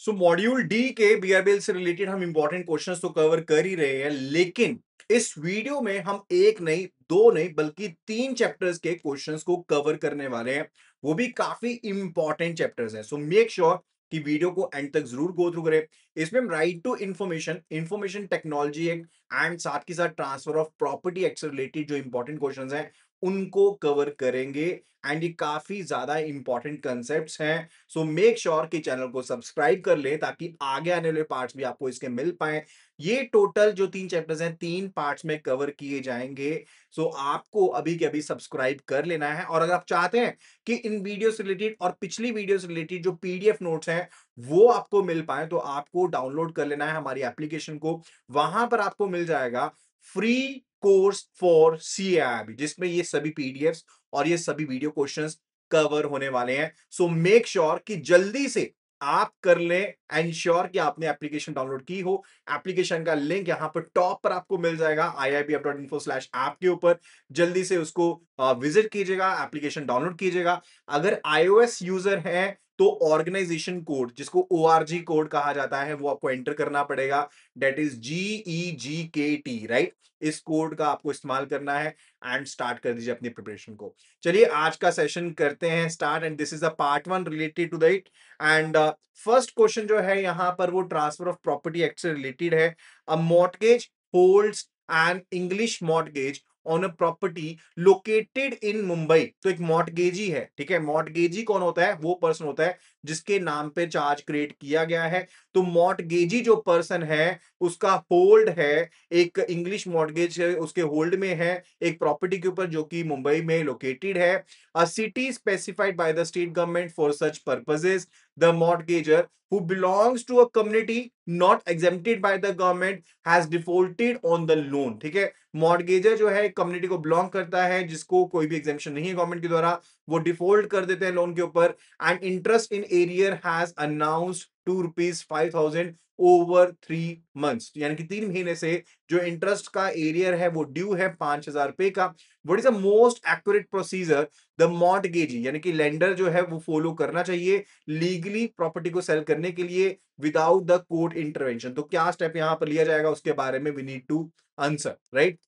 सो module D के बीआरबीएल से related हम इंपॉर्टेंट क्वेश्चंस तो कवर कर ही रहे हैं, लेकिन इस वीडियो में हम एक नहीं, दो नहीं, बल्कि तीन चैप्टर्स के क्वेश्चंस को कवर करने वाले हैं। वो भी काफी इंपॉर्टेंट चैप्टर्स हैं। सो मेक श्योर कि वीडियो को एंड तक जरूर गो थ्रू करें। इसमें हम right to information, information technology act and साथ के साथ ट्रांसफर ऑफ प्रॉपर्टी एक्ट से रिलेटेड जो इंपॉर्टेंट क्वेश्चंस हैं उनको कवर करेंगे। एंड ये काफी ज्यादा इंपॉर्टेंट कंसेप्ट्स हैं। सो मेक श्योर कि चैनल को सब्सक्राइब कर ले ताकि आगे आने वाले पार्ट्स भी आपको इसके मिल पाए। ये टोटल जो तीन चैप्टर्स हैं तीन पार्ट्स में कवर किए जाएंगे। सो आपको अभी के अभी सब्सक्राइब कर लेना है। और अगर आप चाहते हैं कि इन वीडियो से रिलेटेड और पिछली वीडियो से रिलेटेड जो पीडीएफ नोट्स हैं वो आपको मिल पाए, तो आपको डाउनलोड कर लेना है हमारी एप्लीकेशन को। वहां पर आपको मिल जाएगा फ्री कोर्स फॉर सीएआईबी, जिसमें ये सभी पीडीएफ्स और ये सभी वीडियो क्वेश्चंस कवर होने वाले हैं। सो मेक श्योर कि जल्दी से आप कर लें, एंश्योर कि आपने एप्लीकेशन डाउनलोड की हो। एप्लीकेशन का लिंक यहां पर टॉप पर आपको मिल जाएगा iibf.info/app के ऊपर। जल्दी से उसको विजिट कीजिएगा, एप्लीकेशन डाउनलोड कीजिएगा। अगर iOS यूजर है तो ऑर्गेनाइजेशन कोड, जिसको ORG कोड कहा जाता है, वो आपको एंटर करना पड़ेगा। That is GEGKT, right? इस कोड का आपको इस्तेमाल करना है एंड स्टार्ट कर दीजिए अपनी प्रिपरेशन को। चलिए आज का सेशन करते हैं start, and this is the part one related to the it. And first question जो है यहां पर वो ट्रांसफर ऑफ प्रॉपर्टी एक्ट से रिलेटेड है। A mortgage holds an English mortgage on a property located in Mumbai. तो एक मॉर्टगेजी है, ठीक है। मॉर्टगेजी कौन होता है? वो पर्सन होता है जिसके नाम पे चार्ज क्रिएट किया गया है। तो मॉर्टगेजी जो पर्सन है उसका होल्ड है, एक इंग्लिश मॉर्टगेज उसके होल्ड में है एक प्रॉपर्टी के ऊपर जो कि मुंबई में लोकेटेड है। A city specified by the state government for such purposes, the mortgagor who belongs to a community not exempted by the government has defaulted on the loan। ठीक है, मॉर्टगेजर जो है कम्युनिटी को बिलोंग करता है जिसको कोई भी एग्जेम्पशन नहीं है गवर्नमेंट के द्वारा, वो डिफॉल्ट कर देते हैं लोन के ऊपर। And interest in arrear has announced ₹5,000 over 3 months, यानी कि 3 महीने से जो इंटरेस्ट का एरियर है वो ड्यू है ₹5,000 का। What is the most accurate procedure the mortgagee, यानी कि लेंडर जो है वो फॉलो करना चाहिए लीगली प्रॉपर्टी को सेल करने के लिए विदाउट द कोर्ट इंटरवेंशन? तो क्या स्टेप यहां पर लिया जाएगा उसके बारे में we need to answer, right?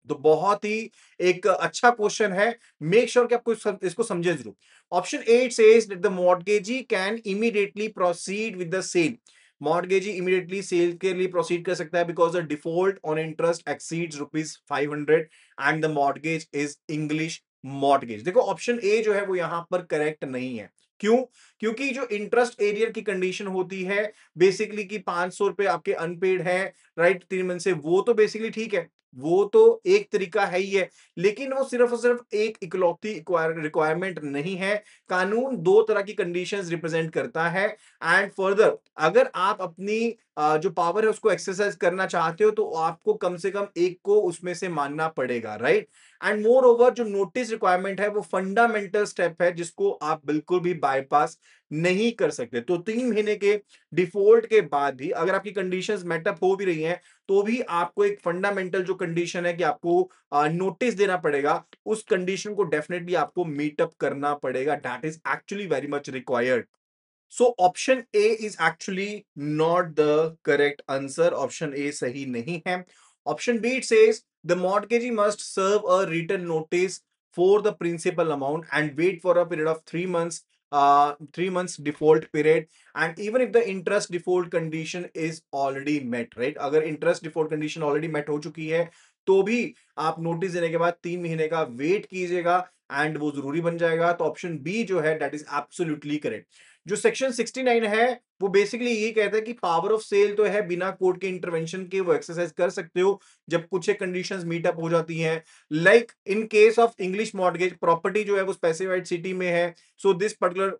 तो बहुत ही एक अच्छा क्वेश्चन है। मेक श्योर कि आपको इसको समझे जरूर। Option 8 says that the mortgagee can immediately proceed with the sale. Mortgagee immediately sale के लिए प्रोसीड कर सकता है because the default on interest exceeds ₹500 and the mortgage is English mortgage. देखो ऑप्शन ए जो है वो यहां पर करेक्ट नहीं है। क्यों? क्योंकि जो इंटरेस्ट एरियर की कंडीशन होती है बेसिकली कि ₹500 आपके अनपेड है, राइट, 3 मंथ से, वो तो बेसिकली ठीक है, वो तो एक तरीका है ही है, लेकिन वो सिर्फ और सिर्फ एक इकलौती रिक्वायरमेंट नहीं है। कानून दो तरह की कंडीशंस रिप्रेजेंट करता है। एंड फर्दर अगर आप अपनी जो पावर है उसको एक्सरसाइज करना चाहते हो तो आपको कम से कम एक को उसमें से मानना पड़ेगा, राइट? एंड मोर ओवर जो नोटिस रिक्वायरमेंट है वो फंडामेंटल स्टेप है जिसको आप बिल्कुल भी बाईपास नहीं कर सकते। तो 3 महीने के डिफॉल्ट के बाद भी अगर आपकी कंडीशंस मेटअप हो भी रही हैं तो भी आपको एक फंडामेंटल जो कंडीशन है कि आपको नोटिस देना पड़ेगा, उस कंडीशन को डेफिनेटली आपको मीटअप करना पड़ेगा। That is actually very much required. So option A is actually not the correct answer. Option A सही नहीं है। Option B it says the mortgagee must serve a written notice for the principal amount and wait for a period of 3 months, 3 months default period, and even if the interest default condition is already met, right? अगर interest default condition already met हो चुकी है तो भी आप notice देने के बाद 3 महीने का वेट कीजिएगा एंड वो जरूरी बन जाएगा। तो ऑप्शन बी जो है दैट इज एब्सोल्युटली करेक्ट। जो सेक्शन 69 है वो बेसिकली ये कहता है कि पावर ऑफ सेल तो है, बिना कोर्ट के इंटरवेंशन के वो एक्सरसाइज कर सकते हो जब कुछ एक कंडीशंस मीट अप हो जाती हैं। Like in case of English mortgage property जो है वो स्पेसिफाइड सिटी में है, सो दिस पर्टिकुलर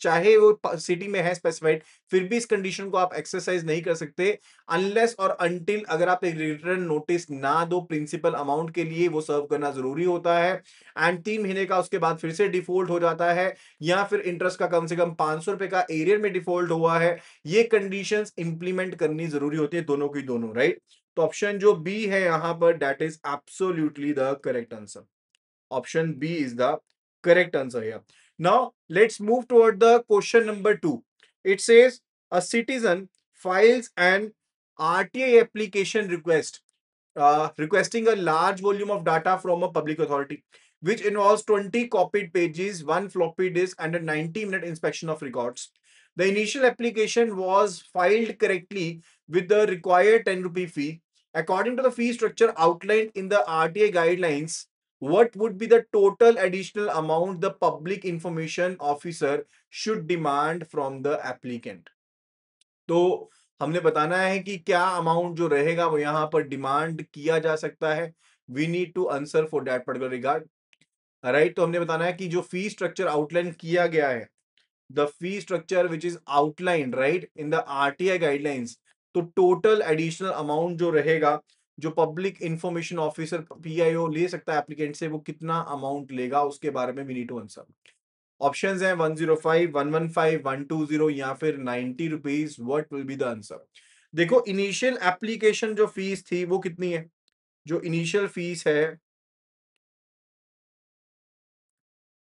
चाहे वो सिटी में है स्पेसिफाइड, फिर भी इस कंडीशन को आप एक्सरसाइज नहीं कर सकते अनलेस और अनटिल अगर आप एक रिटर्न नोटिस ना दो प्रिंसिपल अमाउंट के लिए, वो सर्व करना जरूरी होता है। एंड 3 महीने का उसके बाद फिर से डिफॉल्ट हो जाता है, या फिर इंटरेस्ट का कम से कम ₹500 का एरियर में डिफॉल्ट हुआ है। ये कंडीशंस इंप्लीमेंट करनी जरूरी होती है दोनों की दोनों, राइट? तो ऑप्शन जो बी है यहां पर that is absolutely the correct answer. Option B is the correct answer here. Now let's move toward the question number 2। It says a citizen files an RTI application requesting a large volume of data from a public authority, which involves 20 copied pages, one floppy disk, and a 90-minute inspection of records. The initial application was filed correctly with the required 10 rupee fee. According to the fee structure outlined in the RTI guidelines, what would be the total additional amount the public information officer should demand from the applicant? तो हमने बताना है कि क्या amount जो रहेगा वो यहाँ पर डिमांड किया जा सकता है. We need to answer for that particular regard. Right, तो हमने बताना है कि जो फी स्ट्रक्चर आउटलाइन किया गया है, the fee structure which is outline right in the RTI guidelines, तो टोटल एडिशनल अमाउंट जो रहेगा, जो पब्लिक इंफॉर्मेशन ऑफिसर पीआईओ ले सकता है एप्लीकेंट से, वो कितना अमाउंट लेगा उसके बारे में we need to answer. Options हैं 105, 115, 120 या फिर 90 rupees. What will be the answer? देखो, इनिशियल एप्लीकेशन जो फीस थी वो कितनी है? जो इनिशियल फीस है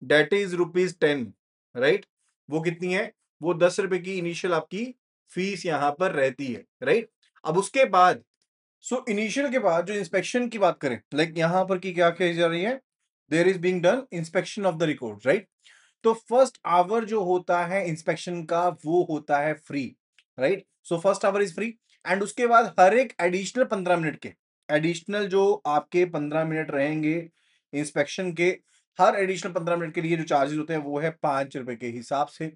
दैट इज ₹10, राइट. वो कितनी है? वो 10 रुपए की इनिशियल आपकी फीस यहां पर रहती है, राइट. अब उसके बाद इनिशियल के बाद जो इंस्पेक्शन की बात करें, लाइक यहां पर की क्या कही जा रही है? There is being done inspection of the record, right. तो फर्स्ट आवर जो होता है इंस्पेक्शन का वो होता है free, right. So first hour is free. And उसके बाद हर एक एडिशनल 15 मिनट के, एडिशनल जो आपके 15 मिनट रहेंगे इंस्पेक्शन के, हर एडिशनल 15 मिनट के लिए जो चार्जेस होते हैं वो है 5 रुपए के हिसाब से.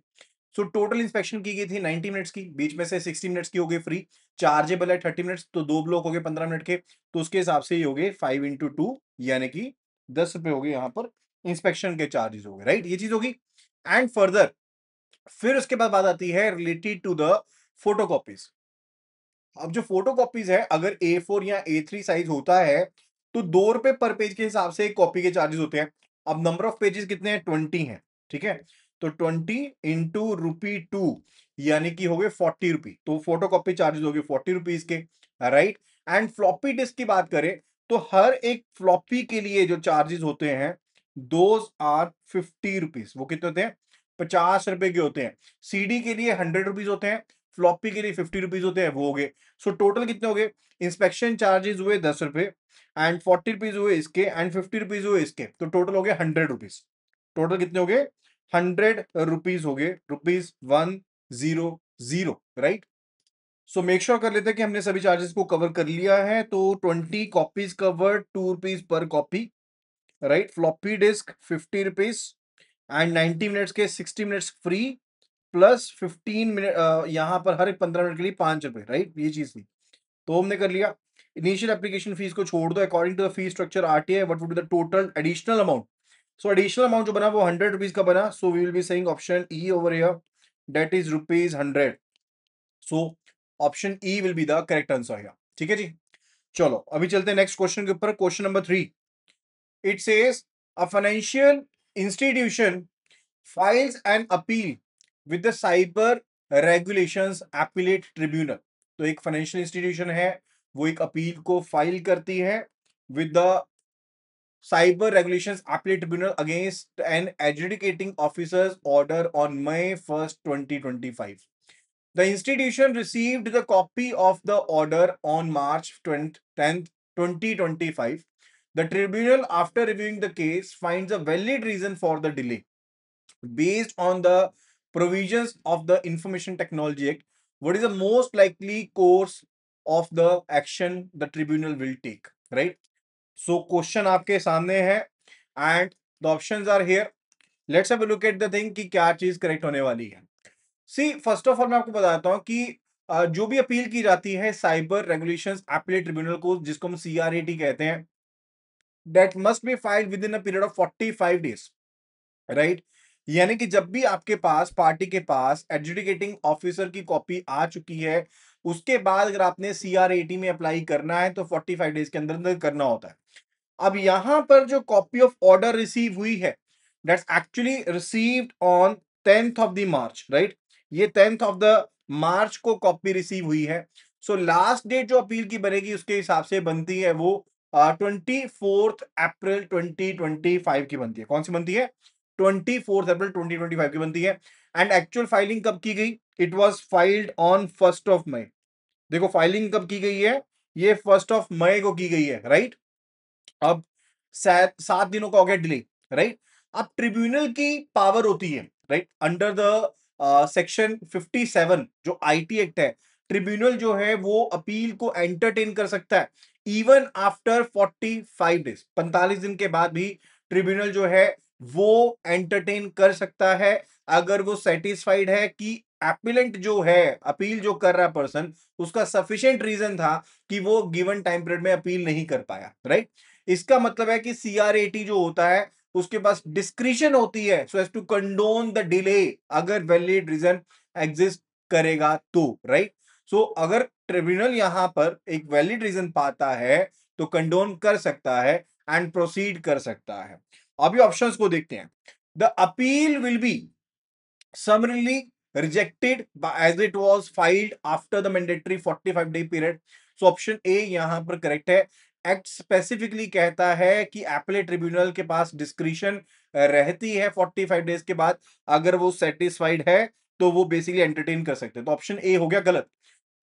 सो टोटल इंस्पेक्शन की गई थी 90 मिनट्स की, बीच में से 60 मिनट्स की हो गई फ्री. चार्जेबल है 30 मिनट्स, तो दो ब्लॉक हो गए 15 मिनट के, तो उसके हिसाब से ये हो गए 5 into 2, यानी कि 10 रुपए हो गए यहाँ पर इंस्पेक्शन के चार्जेस हो गए, राइट. ये चीज होगी. एंड फर्दर फिर उसके बाद बात आती है रिलेटेड टू द फोटोकॉपीज. अब जो फोटोकॉपीज है, अगर A4 या A3 साइज होता है तो 2 रुपए पर पेज के हिसाब से एक कॉपी के चार्जेस होते हैं. अब नंबर ऑफ पेजेस कितने हैं? 20 हैं, ठीक है. तो 20 इंटू ₹2 यानी कि हो गए 40 रुपी. तो फोटोकॉपी चार्जेस हो गए 40 रुपीज के, राइट. एंड फ्लॉपी डिस्क की बात करें तो हर एक फ्लॉपी के लिए जो चार्जेस होते हैं दोज आर 50 रुपीज. वो कितने होते हैं? 50 रुपए के होते हैं. सीडी के लिए 100 रुपीज होते हैं, फ्लॉपी के लिए 50 रुपीज होते हैं, वो हो गए. सो टोटल कितने हो गए? इंस्पेक्शन चार्जेस हुए 10 रुपए, एंड 40 रुपीज हुए इसके, एंड 50 रुपीज हुए इसके, तो टोटल हो गए 100 रुपीज. टोटल कितने हो गए? 100 रुपीज हो गए. ₹100, राइट. सो मेक श्योर कर लेते हैं कि हमने सभी चार्जेस को कवर कर लिया है. तो 20 कॉपीज कवर्ड, ₹2 पर copy, right. Floppy disk 50 rupees, and 90 minutes के 60 मिनट्स फ्री, प्लस 15 मिनट यहां पर हर एक 15 मिनट के लिए 5 रुपए, राइट. ये चीज थी, तो हमने कर लिया. इनिशियल एप्लीकेशन फीस को छोड़ दो. According to the fee structure RTI, what would be the total additional amount? So additional amount जो बना वो 100 रुपीज का बना. So we will be saying option E over here, that is ₹100. So option E will be the correct answer here. ठीक है जी. चलो अभी चलते हैं नेक्स्ट क्वेश्चन के ऊपर. Question number 3. It says a financial institution files an appeal with the cyber regulations appellate tribunal. तो एक फाइनेंशियल इंस्टीट्यूशन है, वो एक अपील को फाइल करती है with the cyber regulations appellate tribunal against an adjudicating officers order on May 1st, 2025. The institution received the copy of the order on March 10th, 2025. The tribunal, after reviewing the case, finds a valid reason for the delay. Based on the provisions of the Information Technology Act, what is the most likely course of the action the tribunal will take? Right. So question आपके सामने है and the options are here. Let's have a look at the thing कि क्या चीज correct होने वाली है. See, first of all मैं आपको बताता हूँ कि जो भी अपील की जाती है साइबर रेगुलेशंस एपीलेट ट्रिब्यूनल को, जिसको हम CRAT कहते हैं, that must be filed within a period of 45 days. Right. यानी कि जब भी आपके पास पार्टी के पास एडजुडिकेटिंग ऑफिसर की कॉपी आ चुकी है, उसके बाद अगर आपने CRAT में अप्लाई करना है तो 45 डेज के अंदर अंदर करना होता है. अब यहां पर जो कॉपी ऑफ ऑर्डर रिसीव हुई है, that's actually received on 10th of the March, right. ये 10th ऑफ द मार्च को कॉपी रिसीव हुई है. सो लास्ट डेट जो अपील की बनेगी उसके हिसाब से बनती है वो 24 अप्रैल 2025 की बनती है. कौन सी बनती है? 24 अप्रैल 2025 की बनती है. एंड एक्चुअल फाइलिंग कब की गई? इट वॉज फाइल्ड ऑन 1 देखो फाइलिंग कब की गई है? ये 1 को की गई है, राइट? अब 7 दिनों का हो गया डिले, राइट? अब ट्रिब्यूनल की पावर होती है, राइट, अंडर द सेक्शन 57 जो आईटी एक्ट है, ट्रिब्यूनल जो है वो अपील को एंटरटेन कर सकता है इवन आफ्टर 45 डेज, 45 दिन के बाद भी ट्रिब्यूनल जो है वो एंटरटेन कर सकता है अगर वो सेटिस्फाइड है कि एपिलेंट जो है, अपील जो कर रहा पर्सन, उसका सफिशिएंट रीजन था कि वो गिवन टाइम पीरियड में अपील नहीं कर पाया, राइट? इसका मतलब है कि सीआरएटी जो होता है उसके पास डिस्क्रिशन होती है so as to condone the delay अगर वैलिड रीजन एग्जिस्ट करेगा तो, राइट? सो अगर ट्रिब्यूनल यहां पर एक वैलिड रीजन पाता है तो कंडोन कर सकता है एंड प्रोसीड कर सकता है। अभी ऑप्शंस को देखते हैं। The appeal will B summarily rejected as it was filed after the mandatory 45-day period. So option A यहां पर करेक्ट है। एक्ट स्पेसिफिकली कहता है कि एपेलेट ट्रिब्यूनल के पास डिस्क्रिशन रहती है 45 डेज के बाद, अगर वो सेटिस्फाइड है तो वो बेसिकली एंटरटेन कर सकते हैं। तो ऑप्शन ए हो गया गलत।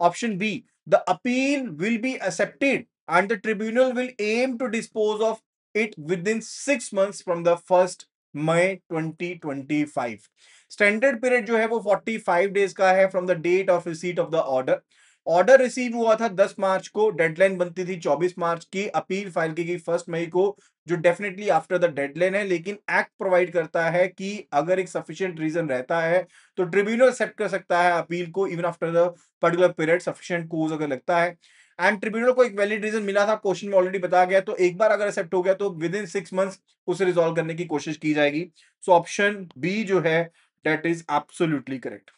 Option B, the appeal will be accepted and the tribunal will aim to dispose of it within 6 months from the 1 May 2025। Standard period जो है वो 45 डेज का है from the date of receipt of the order. Order receive हुआ था 10 मार्च को, deadline बनती थी 24 मार्च की, अपील फाइल की गई 1 मई को, जो डेफिनेटली आफ्टर द डेडलाइन है, लेकिन एक्ट प्रोवाइड करता है कि अगर एक सफिशिएंट रीजन रहता है तो ट्रिब्यूनल एक्सेप्ट कर सकता है अपील को even after the particular period, sufficient cause अगर लगता है। एंड ट्रिब्यूनल को एक वैलिड रीजन मिला था, क्वेश्चन में ऑलरेडी बताया गया, तो एक बार अगर एक्सेप्ट हो गया तो विद इन 6 मंथ्स उसे रिजॉल्व करने की कोशिश की जाएगी। सो ऑप्शन बी जो है that is absolutely correct.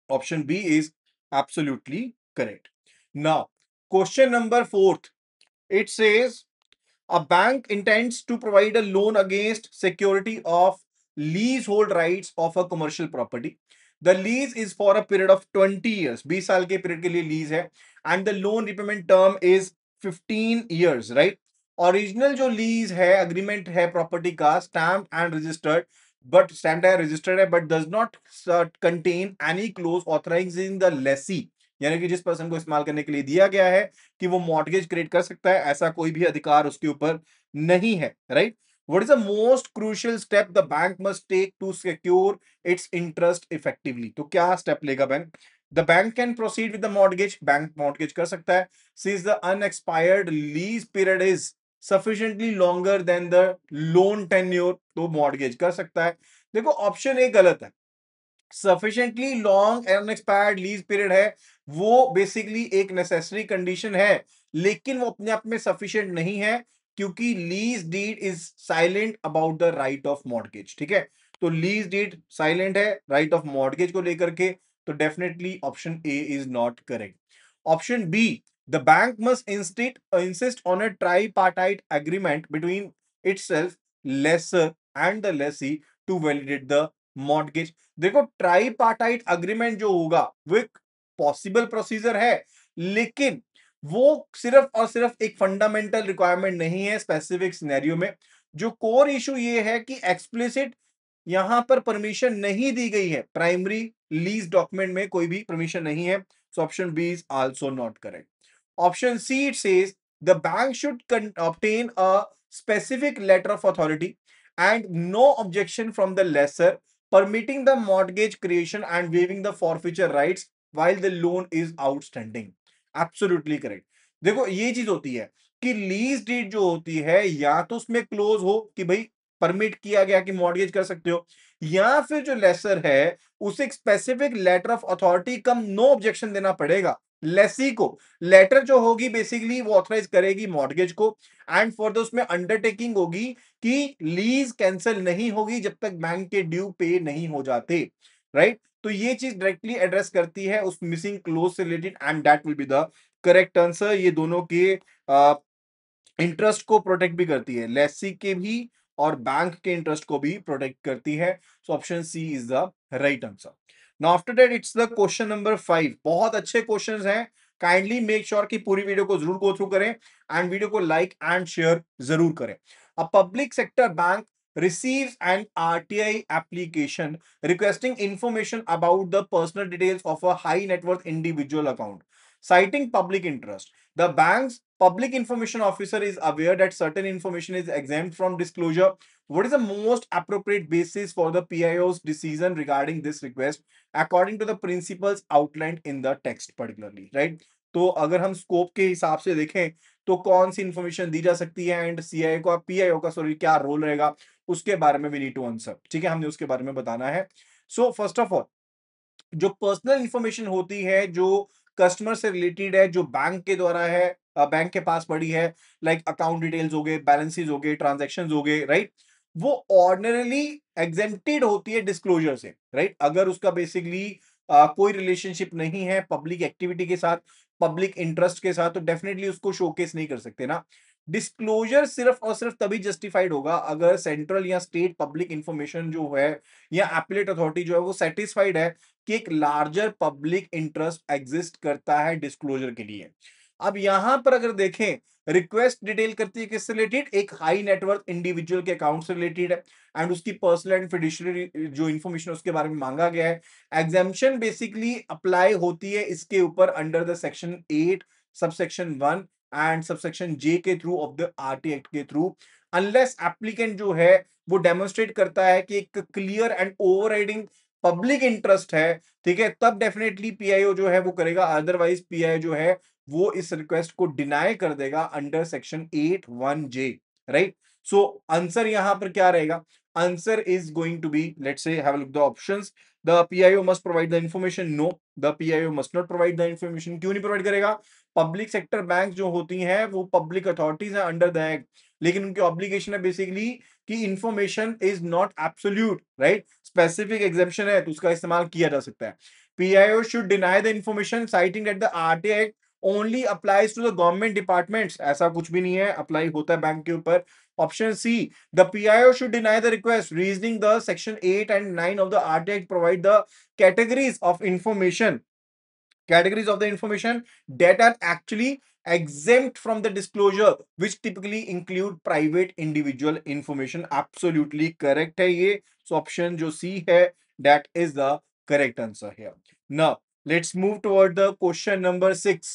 Option B is absolutely correct. Now, question number 4. It says a bank intends to provide a loan against security of leasehold rights of a commercial property. The lease is for a period of 20 years. 20 साल के period के लिए lease है and the loan repayment term is 15 years, right? Original जो lease है, agreement है property का, stamp and registered, but stamp है रजिस्टर्ड है but does not contain any close authorising the Lesi, यानी कि जिस पर्सन को इस्तेमाल करने के लिए दिया गया है कि वो मॉर्गेज क्रिएट कर सकता है, ऐसा कोई भी अधिकार उसके ऊपर नहीं है, right? What is the most crucial step the bank must take to secure its interest effectively? तो क्या स्टेप लेगा bank? The bank can proceed with the mortgage, bank mortgage कर सकता है since the unexpired lease period is sufficiently longer than the loan tenure, तो mortgage कर सकता है। देखो ऑप्शन ए गलत है। Sufficiently long unexpired lease period है, वो बेसिकली एक नेसेसरी कंडीशन है, लेकिन वो अपने आप में सफिशिएंट नहीं है क्योंकि lease deed is silent about the right of mortgage, ठीक है? तो लीज डीड साइलेंट है राइट ऑफ मॉर्गेज को लेकर के, तो definitely option A is not correct. Option B, the bank must insist on a tripartite agreement between itself, lessor and the lessee to validate the mortgage. देखो tripartite agreement जो होगा वो एक possible procedure है, लेकिन वो सिर्फ और सिर्फ एक फंडामेंटल रिक्वायरमेंट नहीं है स्पेसिफिक सिनेरियो में। जो कोर इशू ये है कि एक्सप्लिसिट यहां पर परमिशन नहीं दी गई है, प्राइमरी लीज डॉक्यूमेंट में कोई भी परमिशन नहीं है, so option B is also not correct. Option C it says the bank should obtain a specific letter of authority and no objection from the lessor permitting the mortgage creation and waiving the forfeiture rights while the loan is outstanding. Absolutely correct. देखो ये चीज होती है कि lease deed जो होती है या तो उसमें क्लोज हो कि भाई परमिट किया गया कि मॉर्गेज कर सकते हो, या फिर जो लेसर है उसे एक specific letter of authority cum no objection देना पड़ेगा लेसी को। लेटर जो होगी बेसिकली वो ऑथराइज करेगी मॉर्गेज को, एंड फॉर उसमें अंडरटेकिंग होगी कि लीज कैंसिल नहीं होगी जब तक बैंक के ड्यू पे नहीं हो जाते, राइट? तो ये चीज डायरेक्टली एड्रेस करती है उस मिसिंग क्लोज से related and that will be the correct answer. ये दोनों के इंटरेस्ट को प्रोटेक्ट भी करती है, लेसी के भी और बैंक के इंटरेस्ट को भी प्रोटेक्ट करती है। So option C is the right answer. Now after that it's the question number 5। बहुत अच्छे क्वेश्चंस हैं, काइंडली मेक श्योर कि पूरी वीडियो को जरूर गो थ्रू करें एंड वीडियो को लाइक एंड शेयर जरूर करें। A public sector bank receives an RTI application requesting information about the personal details of a high net worth individual account, citing public interest. The bank's public information officer is aware that certain information is exempt from disclosure. What is the most appropriate basis for the PIO's decision regarding this request according to the principles outlined in the text particularly, right? तो अगर हम scope के हिसाब से देखें तो कौन सी information दी जा सकती है एंड सीआईओ का पीआईओ का सॉरी क्या रोल रहेगा उसके बारे में वी नीड टू आंसर, ठीक है, हमने उसके बारे में बताना है। सो फर्स्ट ऑफ ऑल जो पर्सनल इंफॉर्मेशन होती है जो कस्टमर से रिलेटेड है जो बैंक के द्वारा है बैंक के पास पड़ी है लाइक अकाउंट डिटेल्स हो गए बैलेंसेस हो गए ट्रांजैक्शंस हो गए राइट वो ऑर्डिनरली एग्जेम्प्टेड होती है डिस्क्लोजर से राइट अगर उसका बेसिकली कोई रिलेशनशिप नहीं है पब्लिक एक्टिविटी के साथ पब्लिक इंटरेस्ट के साथ तो डेफिनेटली उसको शोकेस नहीं कर सकते ना। डिस्क्लोजर सिर्फ और सिर्फ तभी जस्टिफाइड होगा अगर सेंट्रल या स्टेट पब्लिक इंफॉर्मेशन जो है या एपलेट अथॉरिटी जो है वो सेटिस्फाइड है कि एक लार्जर पब्लिक इंटरेस्ट एग्जिस्ट करता है डिस्क्लोजर के लिए। अब यहां पर अगर देखें रिक्वेस्ट डिटेल करती है किससे रिलेटेड एक हाई नेटवर्क इंडिविजुअल के अकाउंट से रिलेटेड है एंड उसकी पर्सनल एंड फिडुशियरी जो इंफॉर्मेशन उसके बारे में मांगा गया है। एग्जाम्पशन बेसिकली अप्लाई होती है इसके ऊपर under the section 8 subsection 1 and subsection J के through of the RT act के थ्रू अनलेस एप्लीकेंट जो है वो डेमोन्स्ट्रेट करता है कि एक clear and overriding public interest है, ठीक है, तब डेफिनेटली पीआईओ जो है वो करेगा अदरवाइज पीआईओ जो है वो इस रिक्वेस्ट को डिनाई कर देगा under section 8(1)(j, right. So answer यहां पर क्या रहेगा, answer is going to be let's say have a look the options. The PIO must provide the information, no the PIO must not provide the information. क्यों नहीं provide करेगा, public sector bank जो होती हैं वो पब्लिक अथॉरिटीज है under the act, लेकिन उनकी ऑब्लिगेशन है बेसिकली कि information is not absolute, right, specific exception है तो उसका इस्तेमाल किया जा सकता है। PIO should deny the information citing that the RTI act only applies to the government departments, ऐसा कुछ भी नहीं है, अप्लाई होता है बैंक के ऊपर। Option C, the PIO should deny the request reasoning the section 8 and 9 of the RTI act provide the categories of information, categories of the information that are actually exempt from the disclosure which typically include private individual information। absolutely correct है ये, so option जो C है that is the correct answer here। now let's move toward the question number 6।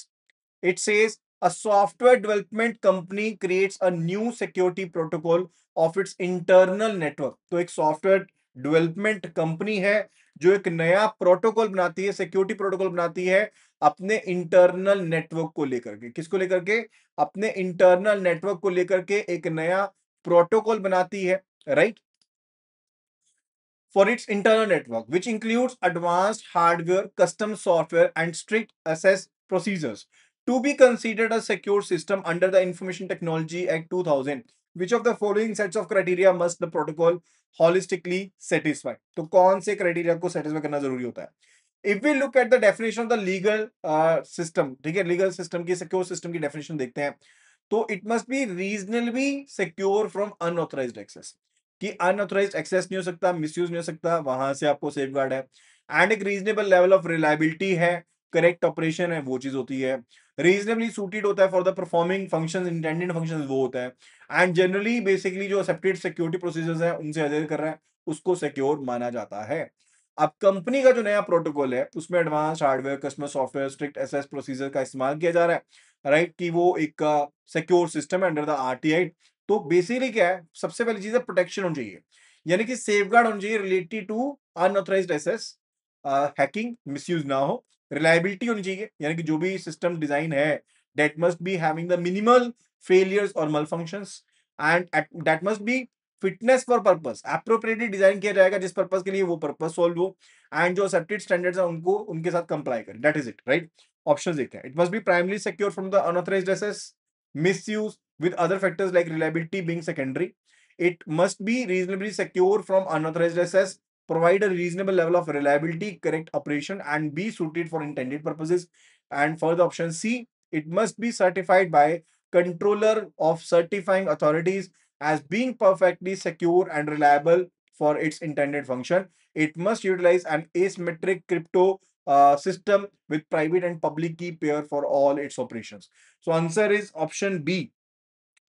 it says a software development company creates a new security protocol of its internal network। तो एक software development company है जो एक नया protocol बनाती है, security protocol बनाती है अपने इंटरनल नेटवर्क को लेकर के। किसको लेकर के, अपने इंटरनल नेटवर्क को लेकर के एक नया प्रोटोकॉल बनाती है, right, for its internal network, which includes advanced hardware, custom software, and strict access procedures. To be considered a secure system under the Information Technology Act 2000, which of the following sets of criteria must the protocol holistically satisfy? तो कौन से criteria को satisfy करना जरूरी होता है? If we look at the definition of the legal system, ठीक है, लीगल सिस्टम की, सिक्योर सिस्टम की डेफिनेशन देखते हैं तो it must be reasonably secure from unauthorised access, कि अनऑथराइज्ड एक्सेस नहीं हो सकता, मिसयूज नहीं हो सकता, वहां से आपको सेफ गार्ड है। एंड एक रीजनेबल लेवल ऑफ रिलायबिलिटी है, करेक्ट ऑपरेशन है, वो चीज होती है। रीजनेबली सूटेड होता है for the performing functions, intended functions, वो होता है। एंड जनरली बेसिकली जो एक्सेप्टेड सिक्योरिटी प्रोसीजर्स है उनसे अडेयर कर रहा है उसको सिक्योर माना जाता है। अब कंपनी का जो नया प्रोटोकॉल है उसमें advance hardware, customer software, strict SS procedure का इस्तेमाल किया जा रहा है, राइट, कि वो एक सिक्योर सिस्टम है अंडर द आरटीआई। तो बेसिकली क्या है, सबसे पहली चीज है प्रोटेक्शन होनी चाहिए, यानी कि सेफगार्ड होनी चाहिए related to unauthorised access, hacking misuse ना हो। रिलायबिलिटी होनी चाहिए, यानी कि जो भी सिस्टम डिजाइन है that must be having the minimal failures और malfunctions and that must be fitness for purpose, appropriately design किया जाएगा जिस पर्पस के लिए वो पर्पस सॉल्व हो, एंड जो एक्सेप्टेड स्टैंडर्ड्स हैं उनको उनके साथ कंप्लाई करें, that is it, right. Options देखते हैं। It must be primary secure from the unauthorised access, misuse with other factors like reliability being secondary. It must be reasonably secure from unauthorized access, provide a reasonable level of reliability, correct operation, and be suited for intended purposes. And for the option C, it must be certified by controller of certifying authorities as being perfectly secure and reliable for its intended function. It must utilize an asymmetric crypto system with private and public key pair for all its operations. So answer is option B,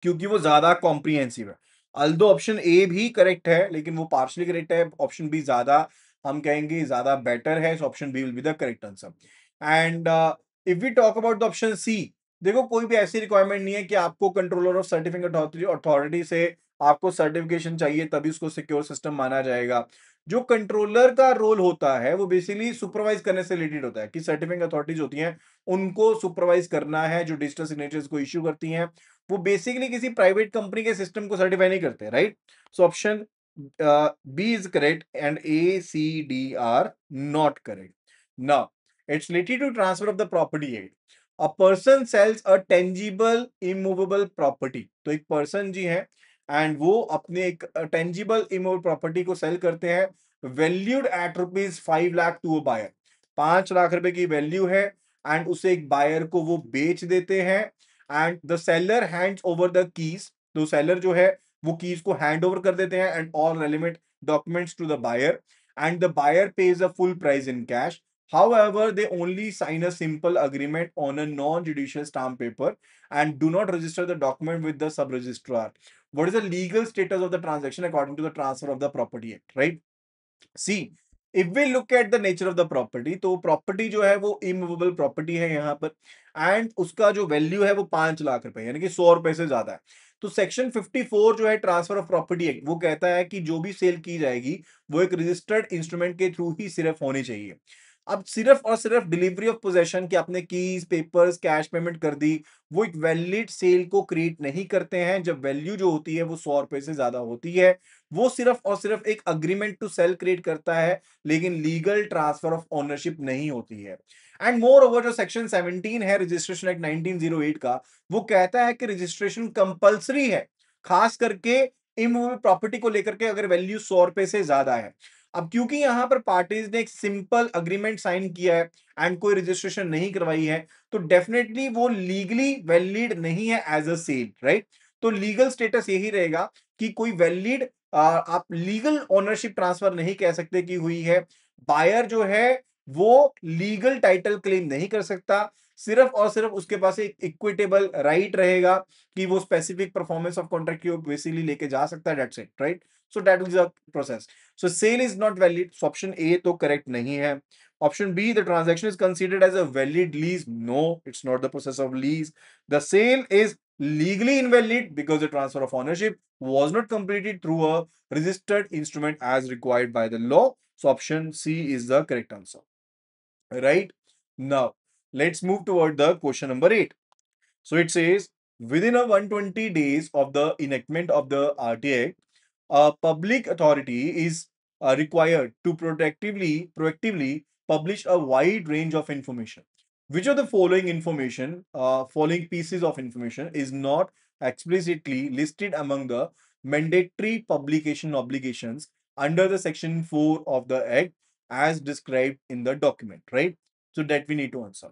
क्योंकि वो ज्यादा comprehensive है। Although option A भी correct है, लेकिन वो partially correct है। Option B ज्यादा, हम कहेंगे ज्यादा बेटर है, so option B will be the correct answer. And if we talk about the option C, देखो कोई भी ऐसी रिक्वायरमेंट नहीं है कि आपको कंट्रोलर ऑफ सर्टिफिकेट अथॉरिटी से आपको सर्टिफिकेशन चाहिए तभी उसको सिक्योर सिस्टम माना जाएगा। जो कंट्रोलर का रोल होता है वो बेसिकली सुपरवाइज करने से रिलेटेड होता है कि सर्टिफिकेट अथॉरिटीज होती हैं उनको सुपरवाइज करना है, जो डिजिटल सिग्नेचर्स को इश्यू करती हैं। वो बेसिकली किसी प्राइवेट कंपनी के सिस्टम को सर्टिफाई नहीं करते, right? So option B is correct and A C D are not correct. Now it's related to transfer of the property act. A person sells a tangible immovable property. तो एक person G है and वो अपने एक tangible immovable property को sell करते हैं, valued at ₹5 lakh to a buyer. 5 lakh रुपए की वैल्यू है एंड उसे एक बायर को वो बेच देते हैं and the seller hands over the keys. तो सेलर जो है वो कीज को हैंड ओवर कर देते हैं and all relevant documents to the buyer and the buyer pays a full price in cash. However, they only sign a simple agreement on a non-judicial stamp paper and do not register the document with the sub-registrar. What is the legal status of the transaction according to the Transfer of the Property Act, right? See, if we look at the nature of the property, तो property जो है वो immovable property है यहाँ पर and उसका जो value है वो 5 लाख रुपए, यानी कि 100 रुपए से ज्यादा है। तो सेक्शन 54 जो है ट्रांसफर ऑफ प्रॉपर्टी एक्ट, वो कहता है कि जो भी सेल की जाएगी वो एक रजिस्टर्ड इंस्ट्रूमेंट के थ्रू ही सिर्फ होनी चाहिए। अब सिर्फ और सिर्फ डिलीवरी ऑफ पोजेशन की आपने कीज पेपर्स कैश पेमेंट कर दी, वो एक वैलिड सेल को क्रिएट नहीं करते हैं जब वैल्यू जो होती है वो 100 रुपए से ज्यादा होती है। वो सिर्फ और सिर्फ एक अग्रीमेंट टू सेल क्रिएट करता है, लेकिन लीगल ट्रांसफर ऑफ ओनरशिप नहीं होती है। एंड मोर ओवर जो सेक्शन 17 है रजिस्ट्रेशन एक्ट 1908 का, वो कहता है कि रजिस्ट्रेशन कंपलसरी है, खास करके इमूवेबल प्रॉपर्टी को लेकर के अगर वैल्यू 100 रुपए से ज्यादा है। अब क्योंकि यहां पर पार्टीज ने एक सिंपल अग्रीमेंट साइन किया है एंड कोई रजिस्ट्रेशन नहीं करवाई है, तो डेफिनेटली वो लीगली वैलिड नहीं है एज अ सेल, राइट? तो लीगल स्टेटस यही रहेगा कि कोई वैलिड आप लीगल ओनरशिप ट्रांसफर नहीं कह सकते कि हुई है। बायर जो है वो लीगल टाइटल क्लेम नहीं कर सकता, सिर्फ और सिर्फ उसके पास एक इक्विटेबल राइट रहेगा कि वो स्पेसिफिक परफॉर्मेंस ऑफ कॉन्ट्रैक्ट की बेसिकली लेके जा सकता है, that's it, right? So that is the process. So sale is not valid, so option A तो करेक्ट नहीं है। Option B, the transaction is considered as a valid lease, no it's not the process of lease. The sale is legally invalid because the transfer of ownership was not completed through a registered instrument as required by the law. So option C is the correct answer. Right? Now, let's move toward the question number 8. So it says, within a 120 days of the enactment of the RTA, a public authority is required to proactively publish a wide range of information. Which of the following following pieces of information is not explicitly listed among the mandatory publication obligations under the section 4 of the Act as described in the document, right? So that we need to answer.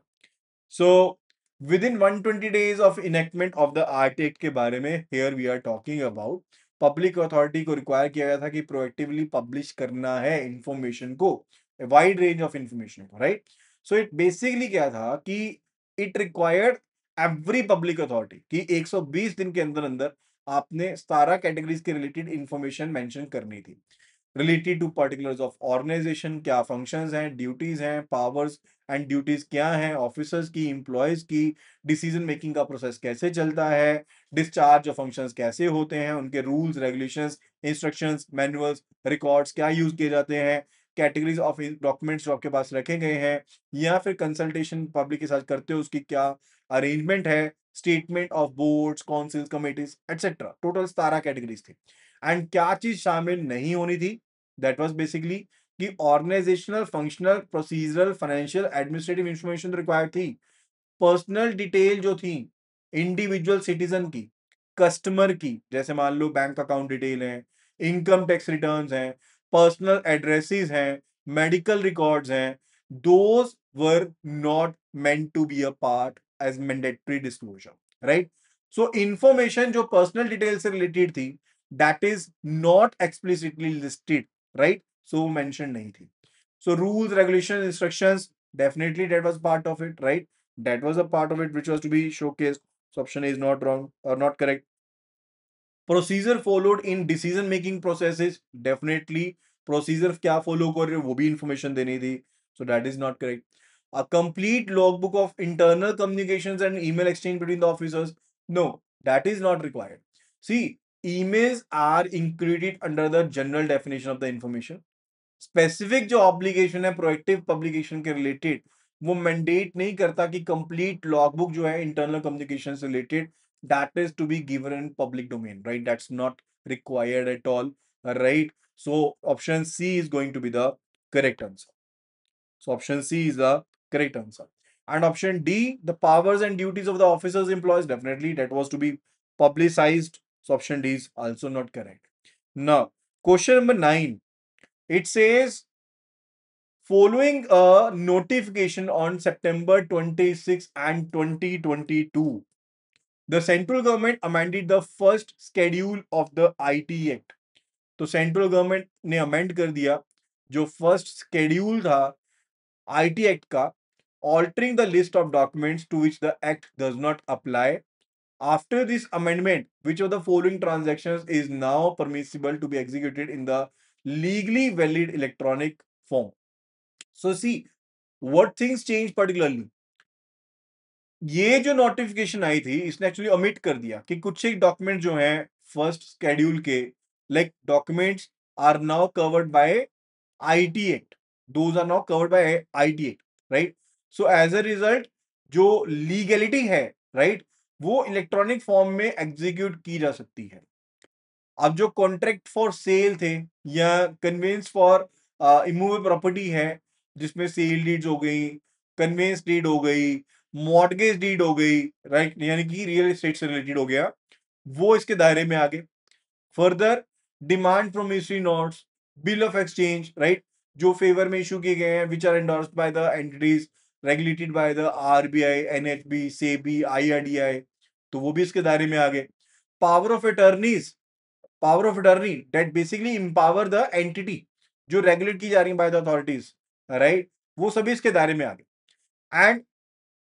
So within 120 days of enactment of the RT Act के बारे में here we are talking about public authority को require किया गया था कि proactively publish करना है इंफॉर्मेशन को, वाइड रेंज ऑफ इंफॉर्मेशन को, राइट? सो इट बेसिकली क्या था कि it required every public authority कि 120 दिन के अंदर अंदर आपने 17 कैटेगरीज के रिलेटेड इंफॉर्मेशन मेंशन करनी थी, related to particulars of organisation, क्या फंक्शंस हैं, ड्यूटीज हैं, पावर्स एंड ड्यूटीज क्या हैं ऑफिसर्स की, एम्प्लॉयज की, डिसीजन मेकिंग का प्रोसेस कैसे चलता है, डिस्चार्ज ऑफ फंक्शंस कैसे होते हैं, उनके rules regulations instructions manuals records क्या यूज किए जाते हैं, कैटेगरीज ऑफ डॉक्यूमेंट्स जो आपके पास रखे गए हैं, या फिर कंसल्टेशन पब्लिक के साथ करते हो उसकी क्या अरेंजमेंट है, statement of boards councils committees etcetera. Total 17 categories थी। एंड क्या चीज शामिल नहीं होनी थी, दैट वाज बेसिकली कि organisational functional procedural financial administrative information required थी। पर्सनल डिटेल जो थी इंडिविजुअल सिटीजन की, कस्टमर की, जैसे मान लो बैंक अकाउंट डिटेल है, इनकम टैक्स रिटर्न्स हैं, पर्सनल एड्रेसेस हैं, मेडिकल रिकॉर्ड्स हैं, those were not meant to be a part as mandatory disclosure, right? So information जो पर्सनल डिटेल से रिलेटेड थी that is not explicitly listed, right? So mention नहीं थी। So rules, regulations, instructions, definitely that was part of it, right? That was a part of it which was to be showcased. So option A is not wrong or not correct. Procedure followed in decision making processes, definitely procedure क्या follow कर रहे हो वो भी information देनी थी, सो that is not correct. A complete logbook of internal communications and email exchange between the officers, no, that is not required. See, emails are included under the general definition of the information. Specific जो obligation है proactive publication के related, वो mandate नहीं करता कि complete logbook जो है internal communication से related that is to be given in public domain, right? That's not required at all, right? So option C is going to be the correct answer. So option C is the correct answer. And option D, the powers and duties of the officers employees, definitely that was to be publicized. So option D is also not correct. Now, question number 9. It says, following a notification on September 26 and 2022, the central government amended the first schedule of the IT Act. तो central government ने amend कर दिया जो first schedule था IT act का, altering the list of documents to which the act does not apply. After this amendment, which of the following transactions is now permissible to be executed in the legally valid electronic form? So see, what things change particularly? ये जो notification आई थी इसने actually omit कर दिया कि कुछ एक document जो हैं फर्स्ट स्केड्यूल के, like documents are now covered by IT act, those are now covered by IT act, right? So as a result जो लीगैलिटी है, राइट, वो इलेक्ट्रॉनिक फॉर्म में एग्जीक्यूट की जा सकती है. अब जो कॉन्ट्रैक्ट फॉर सेल थे या कन्वेंस फॉर इमूवेबल प्रॉपर्टी है, जिसमें सेल डीड्स हो गई, कन्वेंस डीड हो गई, मॉर्टगेज डीड हो गई, राइट, यानी कि रियल एस्टेट से रिलेटेड हो गया, वो इसके दायरे में आ गए. Further, demand promissory notes, bill of exchange, right, जो फेवर में इशू किए गए हैं, which are endorsed by the entities regulated by the RBI, NHB, SEBI, IRDI, तो वो भी इसके दायरे में आ गए. Power of attorneys, power of attorney that basically empower the entity जो रेगुलेट की जा रही है बाय द अथॉरिटीज, राइट, वो सभी इसके दायरे में आ गए. And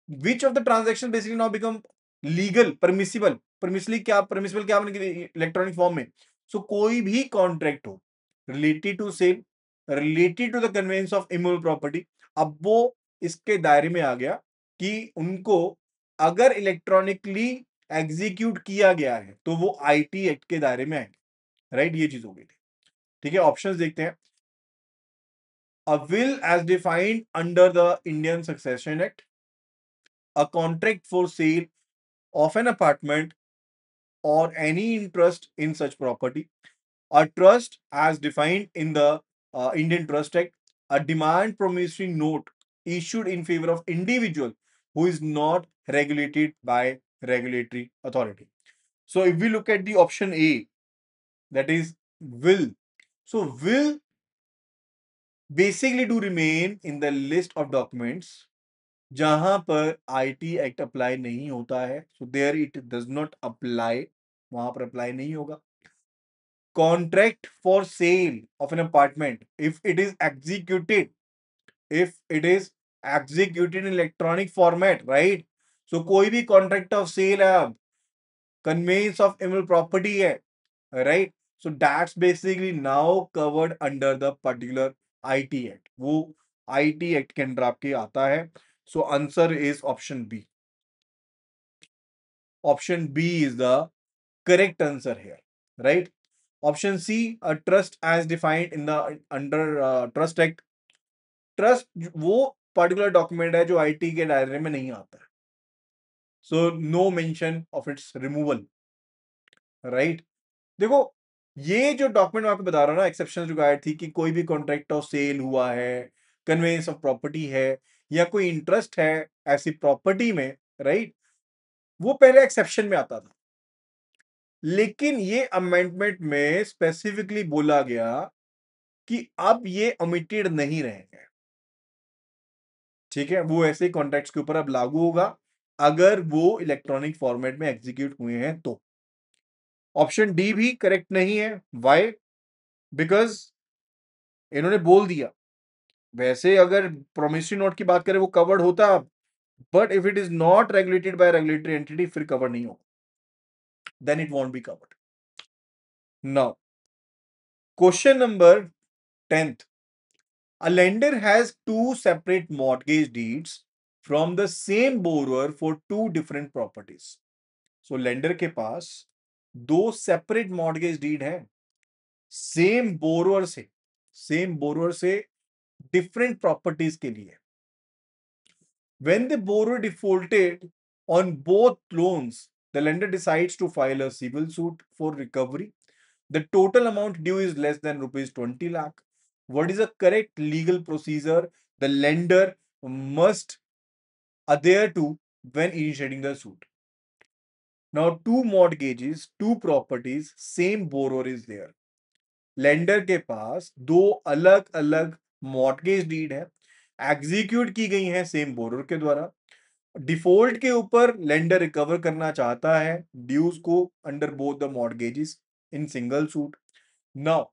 which of the transaction basically now become legal permissible, permissible क्या बनेगी इलेक्ट्रॉनिक फॉर्म में? सो कोई भी कॉन्ट्रैक्ट हो related to sale, related to the conveyance of immovable property, अब वो इसके दायरे में आ गया कि उनको अगर इलेक्ट्रॉनिकली एग्जीक्यूट किया गया है तो वो आईटी एक्ट के दायरे में आएंगे, राइट? ये चीज हो गई थी. ठीक है, ऑप्शंस देखते हैं. A will as defined under the Indian succession act, a contract for sale of an apartment or any interest in such property, a trust as defined in the Indian Trust Act, a demand promissory note issued in favor of individual who is not regulated by regulatory authority. So if we look at the option A, that is will. So will basically do remain in the list of documents जहां पर IT act apply नहीं होता है, so there it does not apply, वहां पर apply नहीं होगा. Contract for sale of an apartment, if it is executed, if it is executed in electronic format, right? So कोई भी contract of sale है, अब conveyance of immovable property है, right? So that's basically now covered under the particular IT Act. वो IT Act के अंदर आपके आता है. So answer is option B. Option B is the correct answer here, right? Option C, a trust as defined in the under Trust Act. Trust वो particular document है जो IT के दायरे में नहीं आता है, so no mention of its removal, right? देखो, ये जो डॉक्यूमेंट मैं आपको बता रहा हूँ ना, एक्सेप्शन रिक्वायर्ड थी कि कोई भी कॉन्ट्रैक्ट ऑफ सेल हुआ है, कन्वेंस ऑफ प्रॉपर्टी है, या कोई इंटरेस्ट है ऐसी प्रॉपर्टी में, राइट, वो पहले एक्सेप्शन में आता था. लेकिन ये अमेंडमेंट में स्पेसिफिकली बोला गया कि अब ये ओमिटेड नहीं रहेंगे. ठीक है, वो ऐसे कॉन्ट्रैक्ट्स के ऊपर अब लागू होगा अगर वो इलेक्ट्रॉनिक फॉर्मेट में एग्जीक्यूट हुए हैं तो. ऑप्शन डी भी करेक्ट नहीं है. व्हाई? बिकॉज इन्होंने बोल दिया, वैसे अगर प्रोमिसरी नोट की बात करें वो कवर्ड होता, but if it is not regulated by regulatory entity फिर कवर नहीं होगा, then it won't be covered. Now question number 10th. A lender has two separate mortgage deeds from the same borrower for two different properties. So lender के पास दो separate mortgage deed है same borrower से different properties के लिए. When the borrower defaulted on both loans, the lender decides to file a civil suit for recovery. The total amount due is less than rupees 20 lakh. What is the correct legal procedure the lender must adhere to when initiating the suit? Now, two mortgages, two properties, same borrower is there. Lender के पास दो अलग अलग mortgage deed है, execute की गई है same borrower के द्वारा. डिफॉल्ट के ऊपर लेंडर रिकवर करना चाहता है ड्यूज को under both the mortgages in single suit. Now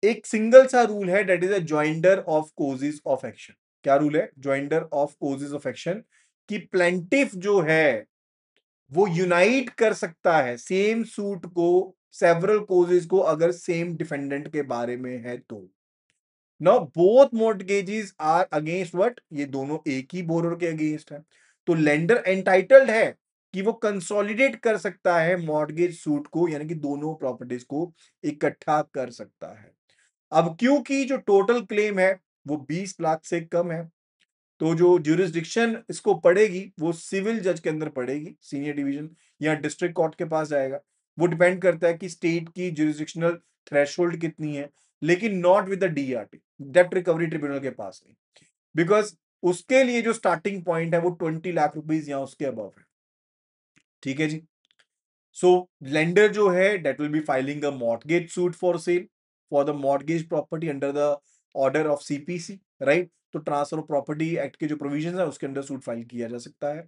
एक सिंगल सा रूल है, that is a joinder of causes of action. क्या रूल है? Joinder of causes of action. कि प्लेंटिफ जो है वो यूनाइट कर सकता है सेम सूट को, सेवरल कोजेस को, अगर सेम डिफेंडेंट के बारे में है तो. Now both mortgages are against what? ये दोनों एक ही बोरोर के अगेंस्ट है. तो लेंडर एंटाइटल्ड है कि वो कंसोलिडेट कर सकता है मॉर्गेज सूट को, यानी कि दोनों प्रॉपर्टीज को इकट्ठा कर सकता है. अब क्योंकि जो टोटल क्लेम है वो 20 लाख से कम है, तो जो ज्यूरिसडिक्शन इसको पड़ेगी वो सिविल जज के अंदर पड़ेगी, सीनियर डिवीजन या डिस्ट्रिक्ट कोर्ट के पास जाएगा. वो डिपेंड करता है कि स्टेट की ज्यूरिसडिक्शनल थ्रेशोल्ड कितनी है, लेकिन नॉट विद द डीआरटी, डेब्ट रिकवरी ट्रिब्यूनल के पास नहीं. बिकॉज उसके लिए जो स्टार्टिंग पॉइंट है वो 20 लाख रुपीज या उसके अबव है. ठीक है जी. सो लेंडर जो है that will be filing a mortgage suit for sale for the mortgage property under the order of CPC, right. तो ट्रांसफर ऑफ प्रॉपर्टी एक्ट के जो प्रोविजंस है उसके अंदर सूट फाइल किया जा सकता है.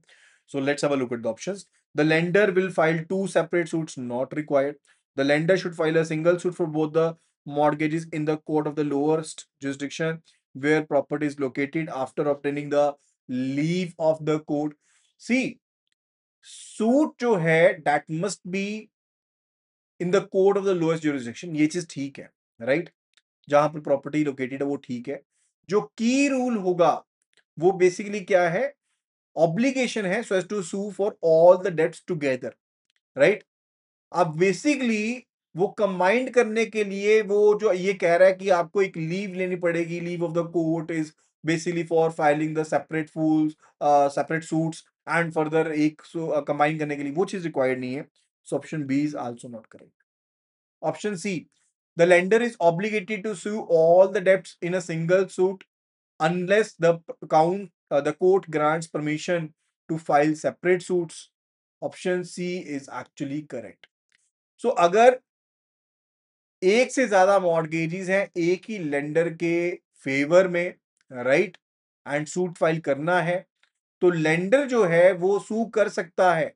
So let's have a look at the options. The lender will file two separate suits, not required. The lender should file a single suit for both the mortgages in the court of the lowest jurisdiction where property is located after obtaining the leave of the court. See, suit जो है that must be in the court of the lowest jurisdiction. ये चीज ठीक है, right. जहां पर property located है वो ठीक है. जो की रूल होगा वो बेसिकली क्या है? ऑब्लिगेशन है so as to sue for all the debts together, right. अब बेसिकली वो कंबाइंड करने के लिए वो जो ये कह रहा है कि आपको एक लीव लेनी पड़ेगी, leave of the court is basically for filing the separate fools, separate suits and further एक कंबाइन करने के लिए वो चीज रिक्वायर्ड नहीं है. So option B is also not correct. Option C, the lender is obligated to sue all the debts in a single suit unless the court grants permission to file separate suits. Option C is actually correct. So अगर एक से ज्यादा mortgages हैं एक ही lender के favour में, right, and suit file करना है, तो लेंडर जो है वो सू कर सकता है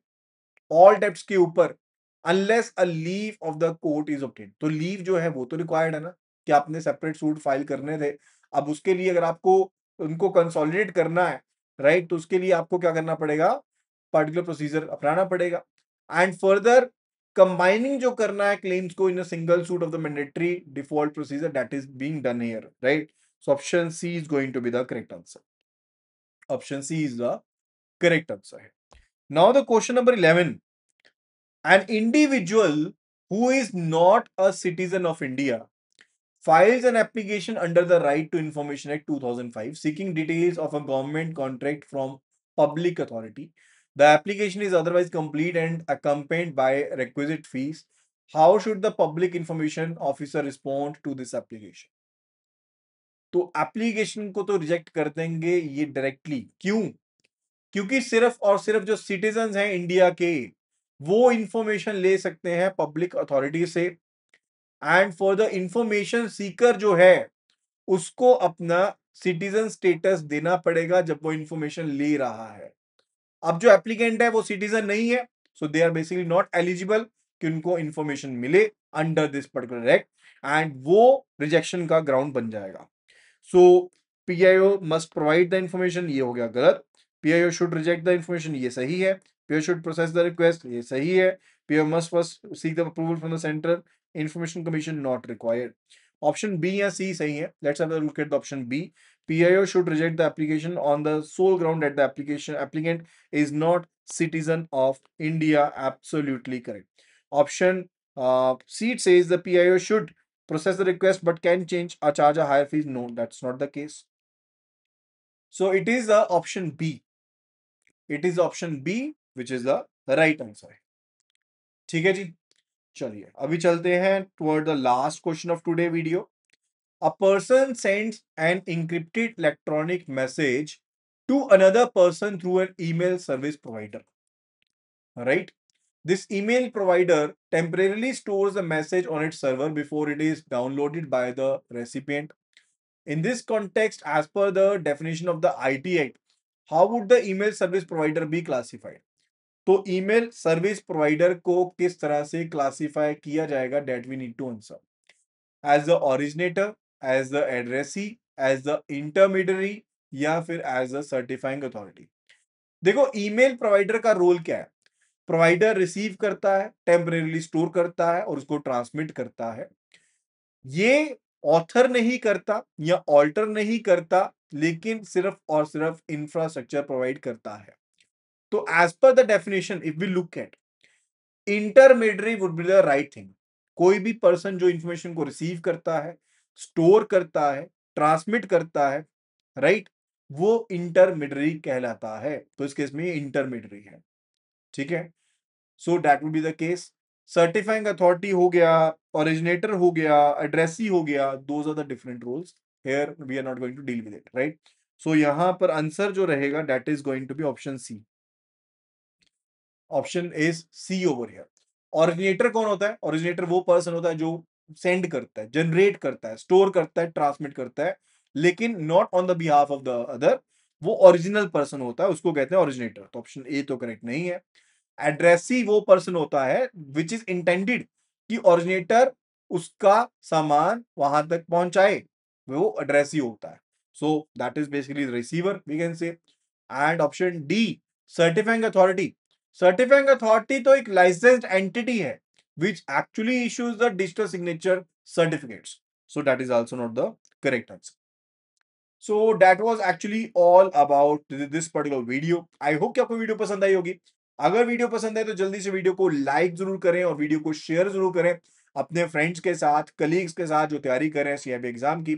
ऑल डेब्ट्स के ऊपर unless a leave of the court is obtained. तो लीव जो है वो तो रिक्वायर्ड है ना कि आपने सेपरेट सूट फाइल करने थे. अब उसके लिए अगर आपको उनको कंसोलिडेट करना है, राइट, तो उसके लिए आपको क्या करना पड़ेगा? पर्टिकुलर प्रोसीजर अपनाना पड़ेगा. एंड फर्दर कंबाइनिंग जो करना है क्लेम्स को in a single suit of the mandatory default procedure that is being done here, right. So option C is going to be the correct answer. Option C is the correct answer. Now the question number 11. An individual who is not a citizen of India files an application under the Right to Information Act 2005 seeking details of a government contract from public authority. The application is otherwise complete and accompanied by requisite fees. How should the public information officer respond to this application? तो application को तो reject कर देंगे ये directly. क्यों? क्योंकि सिर्फ और सिर्फ जो सिटीजन हैं इंडिया के वो इंफॉर्मेशन ले सकते हैं पब्लिक अथॉरिटी से. And for the information Sikar जो है उसको अपना सिटीजन स्टेटस देना पड़ेगा जब वो इंफॉर्मेशन ले रहा है. अब जो एप्लीकेंट है वो सिटीजन नहीं है, so they are basically not eligible कि उनको इंफॉर्मेशन मिले under this particular act, and वो रिजेक्शन का ग्राउंड बन जाएगा. So PIO must provide the information, ये हो गया गलत. PIO should reject the information, ये सही है. PIO should process the request, ये सही है. PIO must first seek the approval from the Central Information Commission, not required. Option B या C सही है. Let's have a look at the option B. PIO should reject the application on the sole ground that the applicant is not citizen of India. Absolutely correct. Option C says the PIO should process the request but can charge a higher fees. No, that's not the case. So it is the option B. It is option B which is the right answer. ठीक है जी. चलिए अभी चलते हैं toward the last question of today video. A person sends an encrypted electronic message to another person through an email service provider. Right? This email provider temporarily stores the message on its server before it is downloaded by the recipient. In this context, as per the definition of the IT Act, how would the email service provider be classified? तो email service provider को किस तरह से classify किया जाएगा, that we need to answer. As the originator, as the addressee, as the intermediary या फिर as the certifying authority. देखो ईमेल प्रोवाइडर का रोल क्या है. प्रोवाइडर रिसीव करता है, टेम्परेरीली स्टोर करता है और उसको ट्रांसमिट करता है. ये ऑथर नहीं करता या ऑल्टर नहीं करता, लेकिन सिर्फ और सिर्फ इंफ्रास्ट्रक्चर प्रोवाइड करता है. तो as per the definition if we look at, intermediary would be the right thing. कोई भी पर्सन जो इंफॉर्मेशन को रिसीव करता है, स्टोर करता है, ट्रांसमिट करता है, राइट, वो इंटरमीडियरी कहलाता है. तो इस केस में ये इंटरमीडियरी है. ठीक है. So that would be the case. Certifying authority हो गया, ओरिजिनेटर हो गया, एड्रेसी हो गया, those are the different roles. Here we are not going to deal with it, right. सो यहां पर आंसर जो रहेगा that is going to be option C. Option is C over here. Originator कौन होता है? ओरिजिनेटर वो पर्सन होता है जो सेंड करता है, जनरेट करता है, स्टोर करता है, ट्रांसमिट करता है, लेकिन not on the behalf of the other. वो ओरिजिनल पर्सन होता है, उसको कहते हैं ओरिजिनेटर. तो ऑप्शन ए तो करेक्ट नहीं है. एड्रेसी वो पर्सन होता है विच इज इंटेंडेड कि ओरिजिनेटर उसका सामान वहां तक पहुंचाए, वो एड्रेसी होता है. So that is basically receiver we can say. And option D, certifying authority. Certifying authority तो एक लाइसेंस्ड एंटिटी है which actually issues the digital signature certificates. So that is also not the correct answer. So that was actually all about this particular video. I hope कि आपको video पसंद आई होगी. अगर video पसंद है तो जल्दी से वीडियो को लाइक जरूर करें और वीडियो को शेयर जरूर करें अपने फ्रेंड्स के साथ, कलीग्स के साथ जो तैयारी कर रहे हैं सीआईबी एग्जाम की.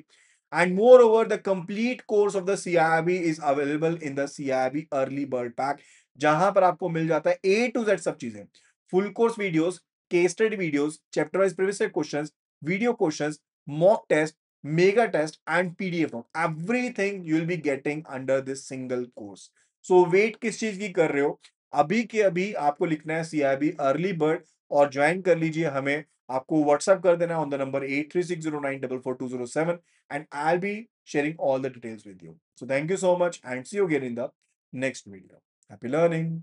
And moreover, the complete course of the CIB is available in the CIB early bird pack, जहां पर आपको मिल जाता है A to Z सब चीजें. Full course videos, case study videos, chapter wise previous questions, video questions, mock test, mega test and PDF note. Everything you will be getting under this single course. So wait किस चीज की कर रहे हो? अभी के अभी आपको लिखना है CIB अर्ली बर्ड और ज्वाइन कर लीजिए हमें. आपको व्हाट्सएप कर देना on the number 8360944207 and I'll be sharing all the details with you. So thank you so much and see you again in the next video. Happy learning.